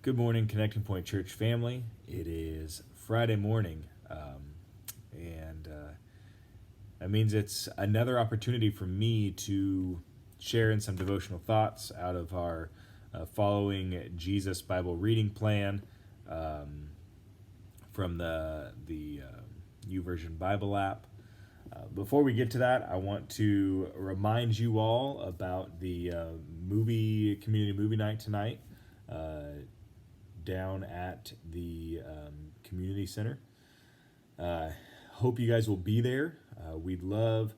Good morning, Connecting Point Church family. It is Friday morning, and that means it's another opportunity for me to share in some devotional thoughts out of our Following Jesus Bible reading plan from the YouVersion Bible app. Before we get to that, I want to remind you all about the community movie night tonight. Down at the community center. Hope you guys will be there. We'd love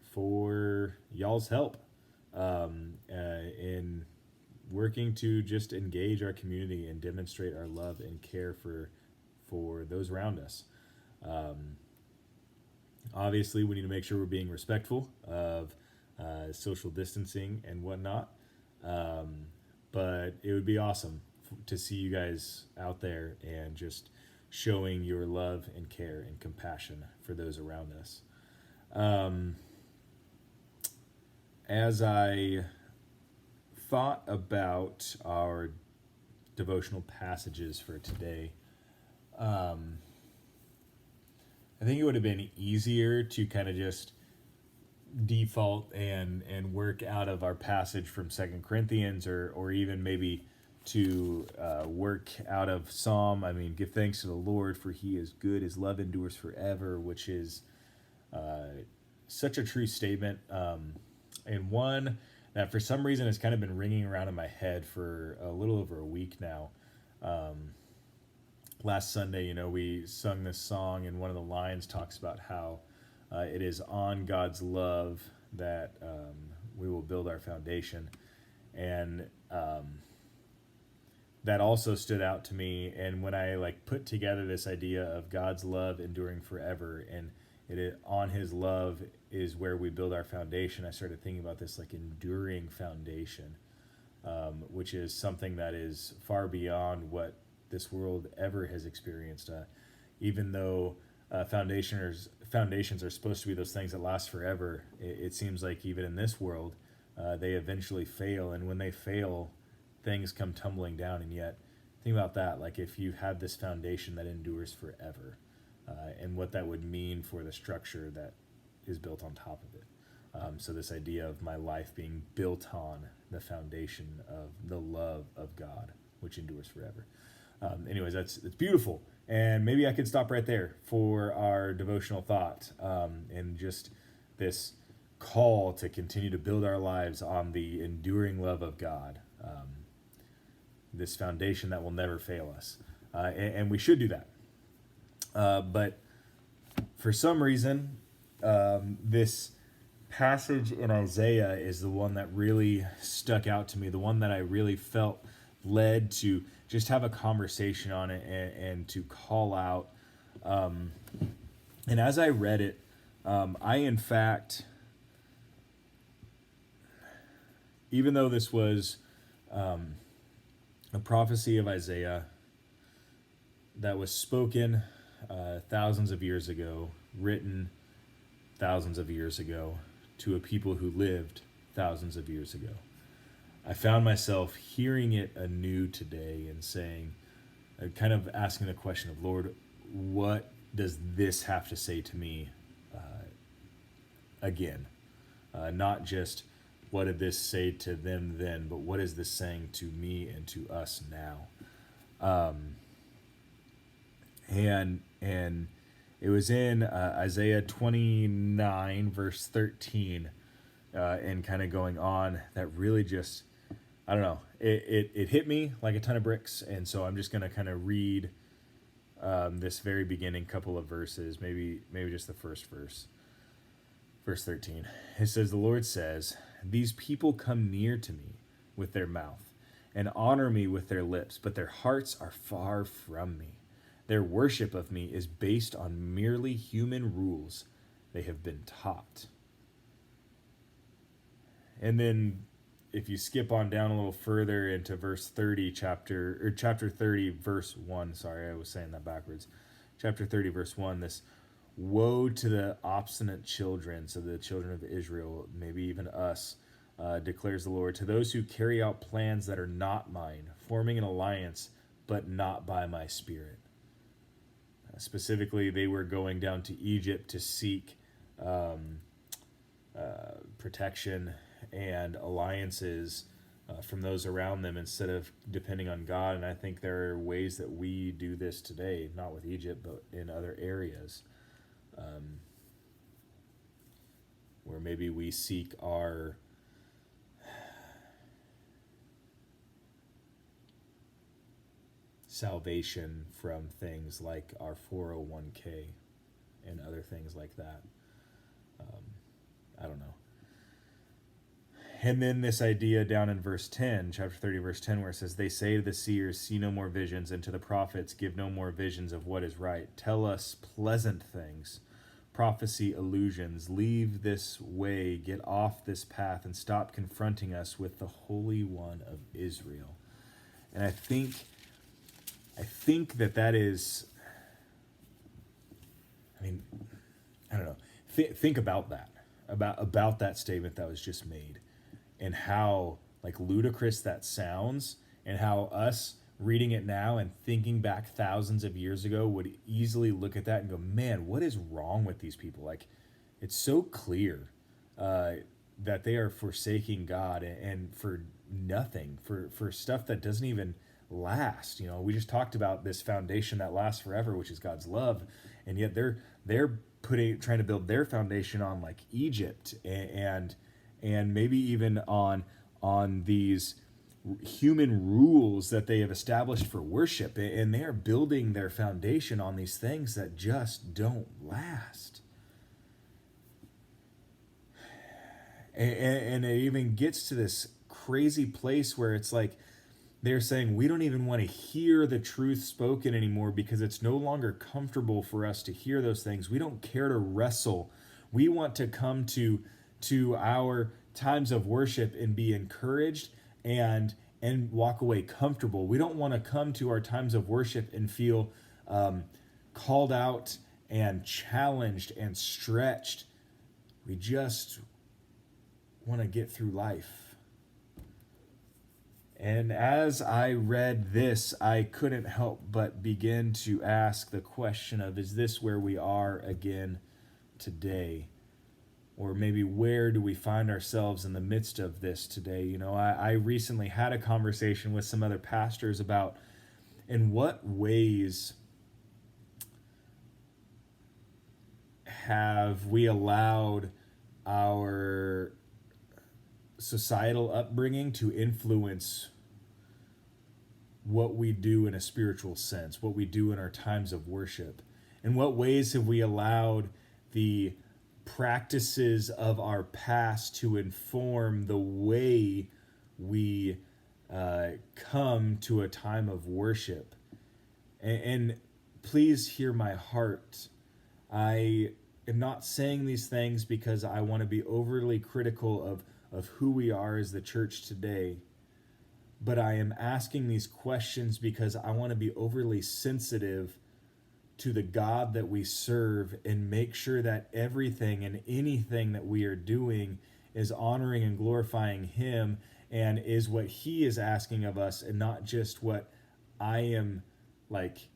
for y'all's help in working to just engage our community and demonstrate our love and care for those around us. Obviously, we need to make sure we're being respectful of social distancing and whatnot. But it would be awesome to see you guys out there and just showing your love and care and compassion for those around us. As I thought about our devotional passages for today, I think it would have been easier to kind of just default and work out of our passage from 2 Corinthians or even maybe to work out of Psalm. I mean, give thanks to the Lord, for he is good. His love endures forever, which is such a true statement. And one that for some reason has kind of been ringing around in my head for a little over a week now. Last Sunday, we sung this song, and one of the lines talks about how it is on God's love that we will build our foundation. And that also stood out to me. And when I put together this idea of God's love enduring forever, and on his love is where we build our foundation, I started thinking about this enduring foundation, which is something that is far beyond what this world ever has experienced. Even though foundations are supposed to be those things that last forever, it seems like even in this world, they eventually fail. And when they fail, things come tumbling down. And yet, think about that. If you have this foundation that endures forever, and what that would mean for the structure that is built on top of it. So this idea of my life being built on the foundation of the love of God, which endures forever. Anyways, it's beautiful. And maybe I could stop right there for our devotional thought, and just this call to continue to build our lives on the enduring love of God, this foundation that will never fail us. And we should do that. But for some reason, this passage in Isaiah is the one that really stuck out to me, the one that I really felt led to just have a conversation on it and to call out. And as I read it, I in fact, even though this was a prophecy of Isaiah that was spoken thousands of years ago, written thousands of years ago to a people who lived thousands of years ago, I found myself hearing it anew today and saying, kind of asking the question of, Lord, what does this have to say to me again? Not just what did this say to them then, but what is this saying to me and to us now? And it was in Isaiah 29 verse 13, and kind of going on, that really just, I don't know, it hit me like a ton of bricks. And so I'm just going to kind of read this very beginning couple of verses, maybe just the first verse. Verse 13, it says, the Lord says, these people come near to me with their mouth and honor me with their lips, but their hearts are far from me. Their worship of me is based on merely human rules they have been taught. And then if you skip on down a little further into verse 30, chapter 30, verse 1, sorry, I was saying that backwards. Chapter 30, verse 1, this woe to the obstinate children, so the children of Israel, maybe even us, declares the Lord, to those who carry out plans that are not mine, forming an alliance, but not by my spirit. Specifically, they were going down to Egypt to seek protection and alliances from those around them instead of depending on God. And I think there are ways that we do this today, not with Egypt, but in other areas, where maybe we seek our salvation from things like our 401k and other things like that. I don't know. And then this idea down in verse 10, chapter 30, verse 10, where it says, they say to the seers, see no more visions, and to the prophets, give no more visions of what is right. Tell us pleasant things, prophecy, illusions. Leave this way, get off this path, and stop confronting us with the Holy One of Israel. And I think that is, I don't know. Think about that, about that statement that was just made, and how like ludicrous that sounds, and how us reading it now and thinking back thousands of years ago would easily look at that and go, man, what is wrong with these people? Like, it's so clear that they are forsaking God and for nothing, for stuff that doesn't even last. We just talked about this foundation that lasts forever, which is God's love, and yet they're trying to build their foundation on like Egypt and maybe even on these human rules that they have established for worship, and they are building their foundation on these things that just don't last. And it even gets to this crazy place where it's like they're saying we don't even want to hear the truth spoken anymore because it's no longer comfortable for us to hear those things. We don't care to wrestle. We want to come to our times of worship and be encouraged and walk away comfortable. We don't want to come to our times of worship and feel called out and challenged and stretched. We just want to get through life. And as I read this, I couldn't help but begin to ask the question of, is this where we are again today? Or maybe where do we find ourselves in the midst of this today? I recently had a conversation with some other pastors about in what ways have we allowed our societal upbringing to influence what we do in a spiritual sense, what we do in our times of worship. In what ways have we allowed the practices of our past to inform the way we come to a time of worship? And please hear my heart. I am not saying these things because I want to be overly critical of who we are as the church today, but I am asking these questions because I want to be overly sensitive to the God that we serve and make sure that everything and anything that we are doing is honoring and glorifying Him and is what He is asking of us, and not just what I am like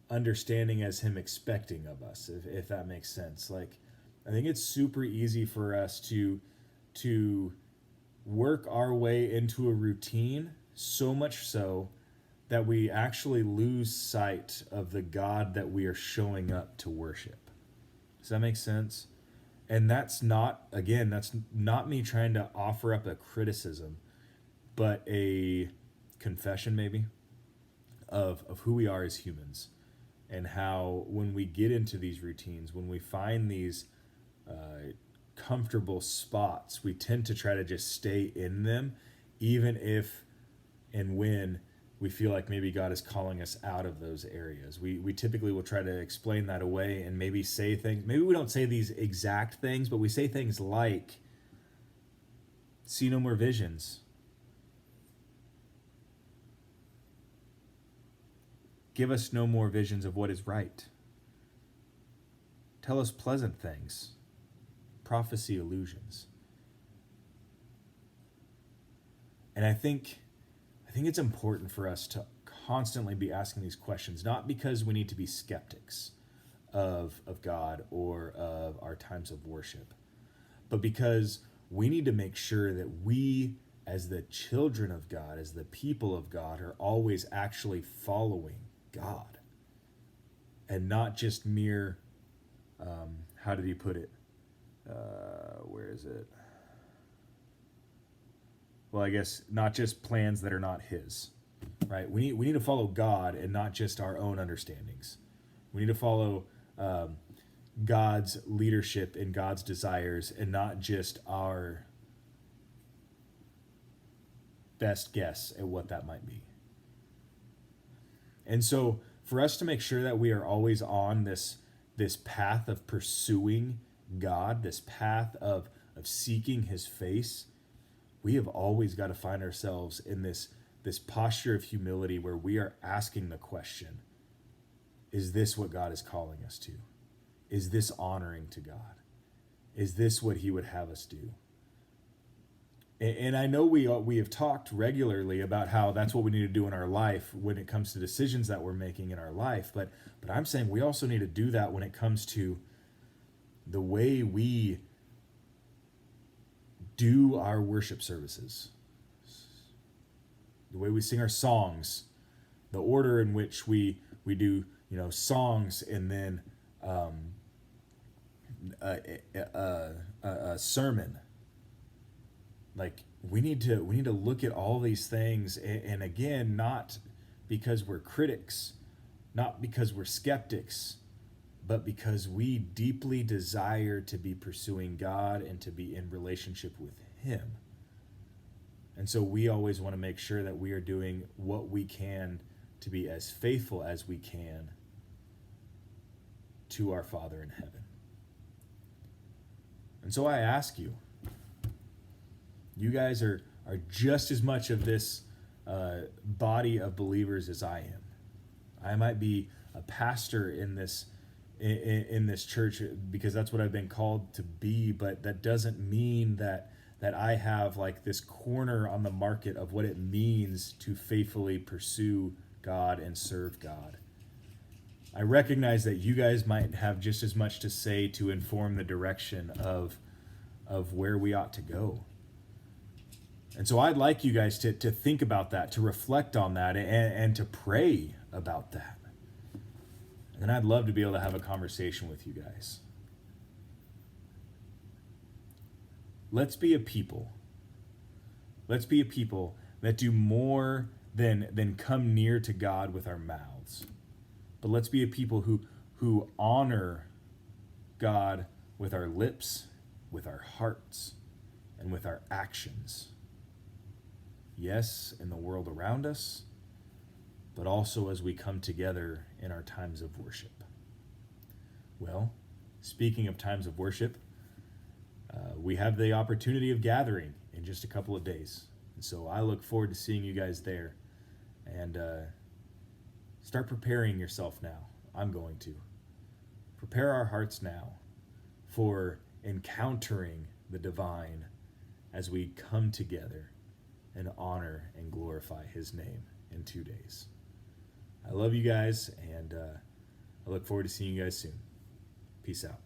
understanding as Him expecting of us, if that makes sense. Like, I think it's super easy for us to work our way into a routine, so much so that we actually lose sight of the God that we are showing up to worship. Does that make sense? And that's not me trying to offer up a criticism, but a confession maybe of who we are as humans, and how when we get into these routines, when we find these comfortable spots, we tend to try to just stay in them, even if and when we feel like maybe God is calling us out of those areas. We typically will try to explain that away and maybe say things. Maybe we don't say these exact things, but we say things like, see no more visions. Give us no more visions of what is right. Tell us pleasant things. Prophecy, illusions. And I think it's important for us to constantly be asking these questions, not because we need to be skeptics of God or of our times of worship, but because we need to make sure that we, as the children of God, as the people of God, are always actually following God and not just mere, how did he put it? Where is it? Well, I guess not just plans that are not his, right? We need to follow God and not just our own understandings. We need to follow God's leadership and God's desires and not just our best guess at what that might be. And so for us to make sure that we are always on this path of pursuing God, this path of seeking his face, we have always got to find ourselves in this posture of humility where we are asking the question, is this what God is calling us to? Is this honoring to God? Is this what he would have us do? And I know we have talked regularly about how that's what we need to do in our life when it comes to decisions that we're making in our life. But I'm saying we also need to do that when it comes to the way we do our worship services, the way we sing our songs, the order in which we do, songs and then a sermon. Like we need to look at all these things, and again, not because we're critics, not because we're skeptics, but because we deeply desire to be pursuing God and to be in relationship with him. And so we always want to make sure that we are doing what we can to be as faithful as we can to our Father in heaven. And so I ask you, you guys are just as much of this body of believers as I am. I might be a pastor in this church because that's what I've been called to be, but that doesn't mean that I have like this corner on the market of what it means to faithfully pursue God and serve God. I recognize that you guys might have just as much to say to inform the direction of where we ought to go. And so I'd like you guys to think about that, to reflect on that, and to pray about that. And I'd love to be able to have a conversation with you guys. Let's be a people. Let's be a people that do more than come near to God with our mouths. But let's be a people who honor God with our lips, with our hearts, and with our actions. Yes, in the world around us, but also as we come together in our times of worship. Well, speaking of times of worship, we have the opportunity of gathering in just a couple of days. And so I look forward to seeing you guys there. And start preparing yourself now. I'm going to. Prepare our hearts now for encountering the divine as we come together and honor and glorify his name in 2 days. I love you guys, and I look forward to seeing you guys soon. Peace out.